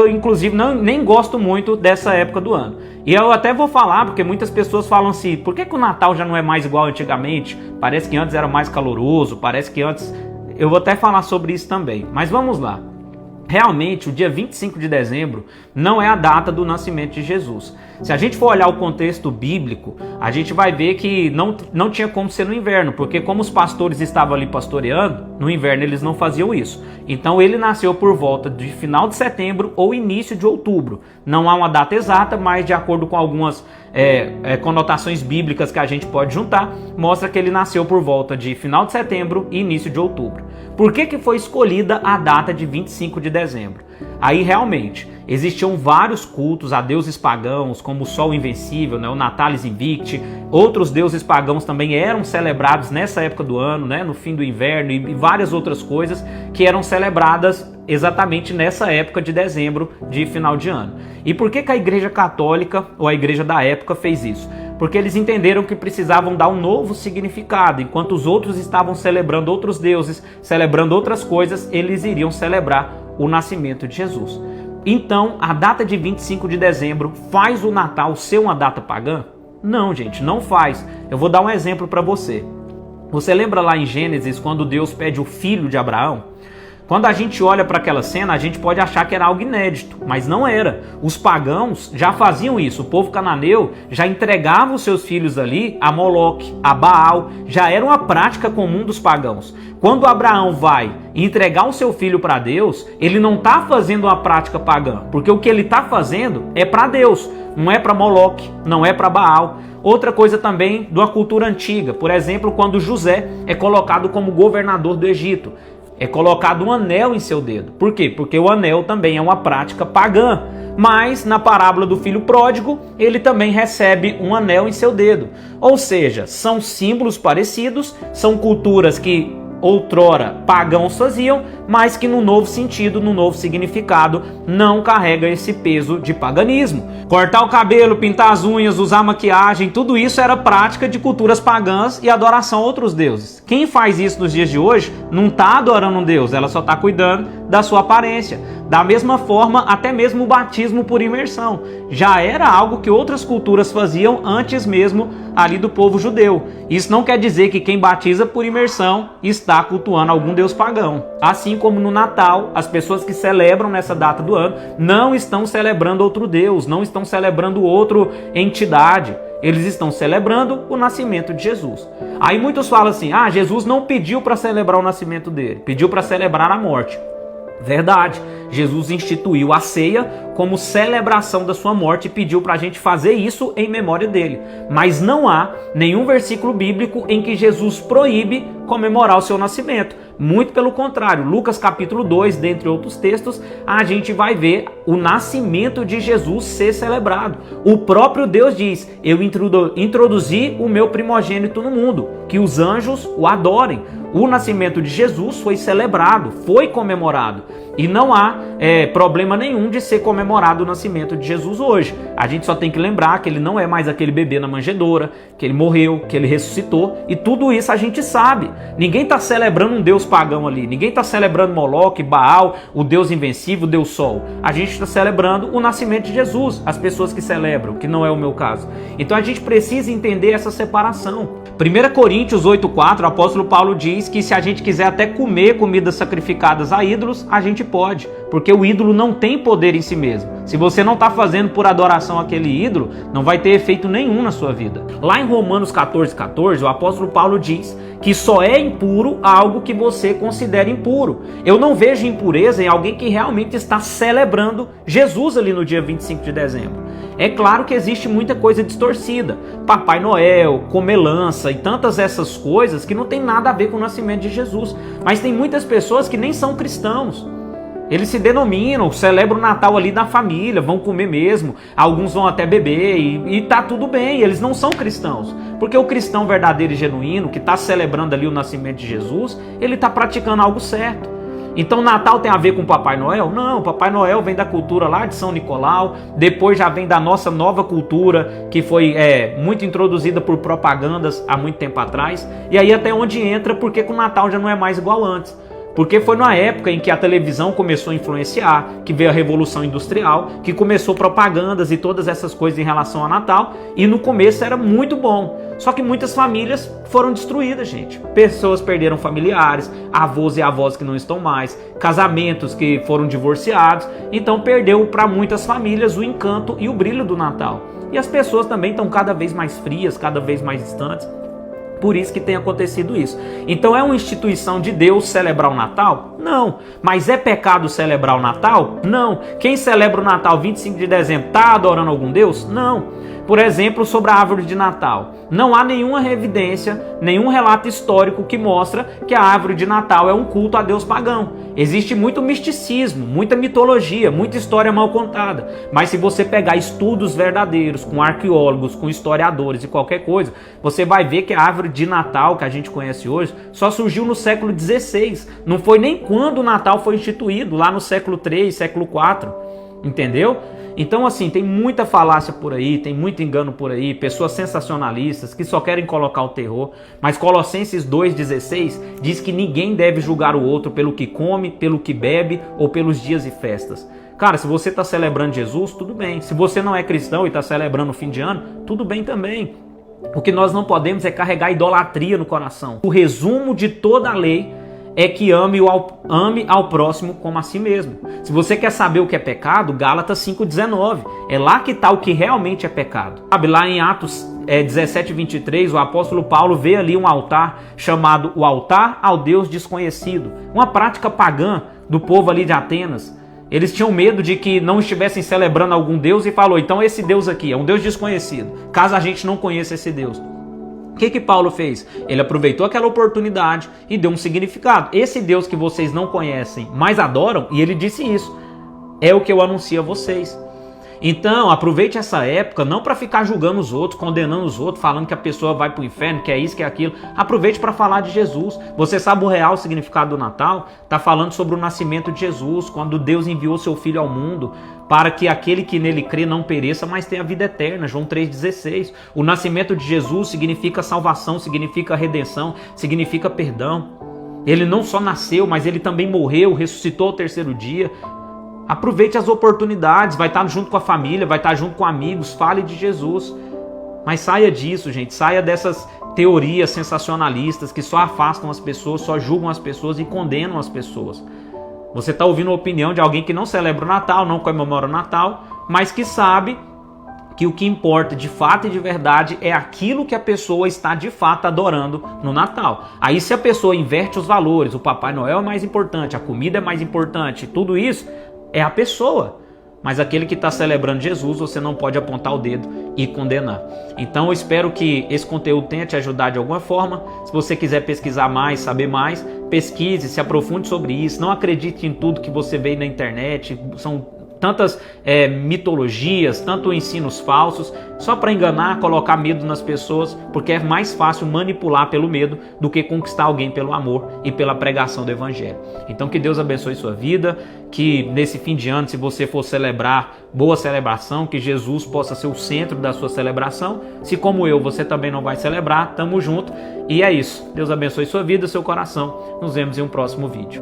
Eu, inclusive, nem gosto muito dessa época do ano. E eu até vou falar, porque muitas pessoas falam assim, por que o Natal já não é mais igual antigamente? Parece que antes era mais caloroso, parece que antes... Eu vou até falar sobre isso também, mas vamos lá. Realmente, o dia 25 de dezembro não é a data do nascimento de Jesus. Se a gente for olhar o contexto bíblico, a gente vai ver que não tinha como ser no inverno, porque como os pastores estavam ali pastoreando, no inverno eles não faziam isso. Então ele nasceu por volta de final de setembro ou início de outubro. Não há uma data exata, mas de acordo com algumas conotações bíblicas que a gente pode juntar, mostra que ele nasceu por volta de final de setembro e início de outubro. Por que foi escolhida a data de 25 de dezembro? Aí realmente existiam vários cultos a deuses pagãos, como o Sol Invencível, o Natalis Invicti. Outros deuses pagãos também eram celebrados nessa época do ano, no fim do inverno, e várias outras coisas que eram celebradas exatamente nessa época de dezembro, de final de ano. E por que a Igreja Católica, ou a igreja da época, fez isso? Porque eles entenderam que precisavam dar um novo significado. Enquanto os outros estavam celebrando outros deuses, celebrando outras coisas, eles iriam celebrar o nascimento de Jesus. Então, a data de 25 de dezembro faz o Natal ser uma data pagã? Não, gente, não faz. Eu vou dar um exemplo para você. Você lembra lá em Gênesis, quando Deus pede o filho de Abraão? Quando a gente olha para aquela cena, a gente pode achar que era algo inédito, mas não era. Os pagãos já faziam isso. O povo cananeu já entregava os seus filhos ali a Moloque, a Baal. Já era uma prática comum dos pagãos. Quando Abraão vai entregar o seu filho para Deus, ele não está fazendo uma prática pagã, porque o que ele está fazendo é para Deus, não é para Moloque, não é para Baal. Outra coisa também da cultura antiga, por exemplo, quando José é colocado como governador do Egito, é colocado um anel em seu dedo. Por quê? Porque o anel também é uma prática pagã. Mas na parábola do filho pródigo, ele também recebe um anel em seu dedo. Ou seja, são símbolos parecidos, são culturas que outrora pagãos faziam, mas que no novo sentido, no novo significado, não carrega esse peso de paganismo. Cortar o cabelo, pintar as unhas, usar maquiagem, tudo isso era prática de culturas pagãs e adoração a outros deuses. Quem faz isso nos dias de hoje não está adorando um deus, ela só está cuidando da sua aparência. Da mesma forma, até mesmo o batismo por imersão já era algo que outras culturas faziam antes mesmo ali do povo judeu. Isso não quer dizer que quem batiza por imersão está cultuando algum deus pagão. Assim como no Natal, as pessoas que celebram nessa data do ano não estão celebrando outro deus, não estão celebrando outra entidade. Eles estão celebrando o nascimento de Jesus. Aí muitos falam assim, Jesus não pediu para celebrar o nascimento dele, pediu para celebrar a morte. Verdade, Jesus instituiu a ceia como celebração da sua morte e pediu para a gente fazer isso em memória dele. Mas não há nenhum versículo bíblico em que Jesus proíbe comemorar o seu nascimento. Muito pelo contrário, Lucas capítulo 2, dentre outros textos, a gente vai ver o nascimento de Jesus ser celebrado. O próprio Deus diz, eu introduzi o meu primogênito no mundo, que os anjos o adorem. O nascimento de Jesus foi celebrado, foi comemorado. E não há problema nenhum de ser comemorado o nascimento de Jesus hoje. A gente só tem que lembrar que ele não é mais aquele bebê na manjedoura, que ele morreu, que ele ressuscitou. E tudo isso a gente sabe. Ninguém está celebrando um deus pagão ali. Ninguém está celebrando Moloque, Baal, o deus invencível, o deus Sol. A gente está celebrando o nascimento de Jesus. As pessoas que celebram, que não é o meu caso. Então a gente precisa entender essa separação. 1 Coríntios 8,4, o apóstolo Paulo diz que se a gente quiser até comer comidas sacrificadas a ídolos, a gente pode, porque o ídolo não tem poder em si mesmo. Se você não está fazendo por adoração aquele ídolo, não vai ter efeito nenhum na sua vida. Lá em Romanos 14,14, o apóstolo Paulo diz que só é impuro algo que você considera impuro. Eu não vejo impureza em alguém que realmente está celebrando Jesus ali no dia 25 de dezembro. É claro que existe muita coisa distorcida. Papai Noel, comelança e tantas essas coisas que não tem nada a ver com o nascimento de Jesus. Mas tem muitas pessoas que nem são cristãos. Eles se denominam, celebram o Natal ali na família, vão comer mesmo, alguns vão até beber e tá tudo bem, eles não são cristãos. Porque o cristão verdadeiro e genuíno, que está celebrando ali o nascimento de Jesus, ele está praticando algo certo. Então Natal tem a ver com Papai Noel? Não, Papai Noel vem da cultura lá de São Nicolau, depois já vem da nossa nova cultura, que foi muito introduzida por propagandas há muito tempo atrás, e aí até onde entra, porque com o Natal já não é mais igual antes. Porque foi na época em que a televisão começou a influenciar, que veio a Revolução Industrial, que começou propagandas e todas essas coisas em relação ao Natal, e no começo era muito bom. Só que muitas famílias foram destruídas, gente. Pessoas perderam familiares, avós e avós que não estão mais, casamentos que foram divorciados, então perdeu para muitas famílias o encanto e o brilho do Natal. E as pessoas também estão cada vez mais frias, cada vez mais distantes. Por isso que tem acontecido isso. Então é uma instituição de Deus celebrar o Natal? Não. Mas é pecado celebrar o Natal? Não. Quem celebra o Natal 25 de dezembro está adorando algum Deus? Não. Por exemplo, sobre a árvore de Natal. Não há nenhuma evidência, nenhum relato histórico que mostra que a árvore de Natal é um culto a Deus pagão. Existe muito misticismo, muita mitologia, muita história mal contada. Mas se você pegar estudos verdadeiros, com arqueólogos, com historiadores e qualquer coisa, você vai ver que a árvore de Natal, que a gente conhece hoje, só surgiu no século XVI. Não foi nem quando o Natal foi instituído, lá no século III, século IV. Entendeu? Então, assim, tem muita falácia por aí, tem muito engano por aí, pessoas sensacionalistas que só querem colocar o terror. Mas Colossenses 2,16 diz que ninguém deve julgar o outro pelo que come, pelo que bebe ou pelos dias e festas. Cara, se você está celebrando Jesus, tudo bem. Se você não é cristão e está celebrando o fim de ano, tudo bem também. O que nós não podemos é carregar idolatria no coração. O resumo de toda a lei é que ame ao próximo como a si mesmo. Se você quer saber o que é pecado, Gálatas 5,19. É lá que está o que realmente é pecado. Sabe, lá em Atos 17:23, o apóstolo Paulo vê ali um altar chamado o altar ao Deus desconhecido. Uma prática pagã do povo ali de Atenas. Eles tinham medo de que não estivessem celebrando algum Deus e falou, então esse Deus aqui é um Deus desconhecido, caso a gente não conheça esse Deus. O que Paulo fez? Ele aproveitou aquela oportunidade e deu um significado. Esse Deus que vocês não conhecem, mas adoram, e ele disse isso, é o que eu anuncio a vocês. Então, aproveite essa época não para ficar julgando os outros, condenando os outros, falando que a pessoa vai para o inferno, que é isso, que é aquilo. Aproveite para falar de Jesus. Você sabe o real significado do Natal? Está falando sobre o nascimento de Jesus, quando Deus enviou seu Filho ao mundo, para que aquele que nele crê não pereça, mas tenha vida eterna. João 3,16. O nascimento de Jesus significa salvação, significa redenção, significa perdão. Ele não só nasceu, mas ele também morreu, ressuscitou ao terceiro dia. Aproveite as oportunidades, vai estar junto com a família, vai estar junto com amigos, fale de Jesus. Mas saia disso, gente, saia dessas teorias sensacionalistas que só afastam as pessoas, só julgam as pessoas e condenam as pessoas. Você está ouvindo a opinião de alguém que não celebra o Natal, não comemora o Natal, mas que sabe que o que importa de fato e de verdade é aquilo que a pessoa está de fato adorando no Natal. Aí se a pessoa inverte os valores, o Papai Noel é mais importante, a comida é mais importante, tudo isso é a pessoa. Mas aquele que está celebrando Jesus, você não pode apontar o dedo e condenar. Então eu espero que esse conteúdo tenha te ajudado de alguma forma. Se você quiser pesquisar mais, saber mais, pesquise, se aprofunde sobre isso. Não acredite em tudo que você vê na internet. São tantas mitologias, tanto ensinos falsos, só para enganar, colocar medo nas pessoas, porque é mais fácil manipular pelo medo do que conquistar alguém pelo amor e pela pregação do Evangelho. Então que Deus abençoe sua vida, que nesse fim de ano, se você for celebrar, boa celebração, que Jesus possa ser o centro da sua celebração. Se como eu, você também não vai celebrar, tamo junto. E é isso. Deus abençoe sua vida, seu coração. Nos vemos em um próximo vídeo.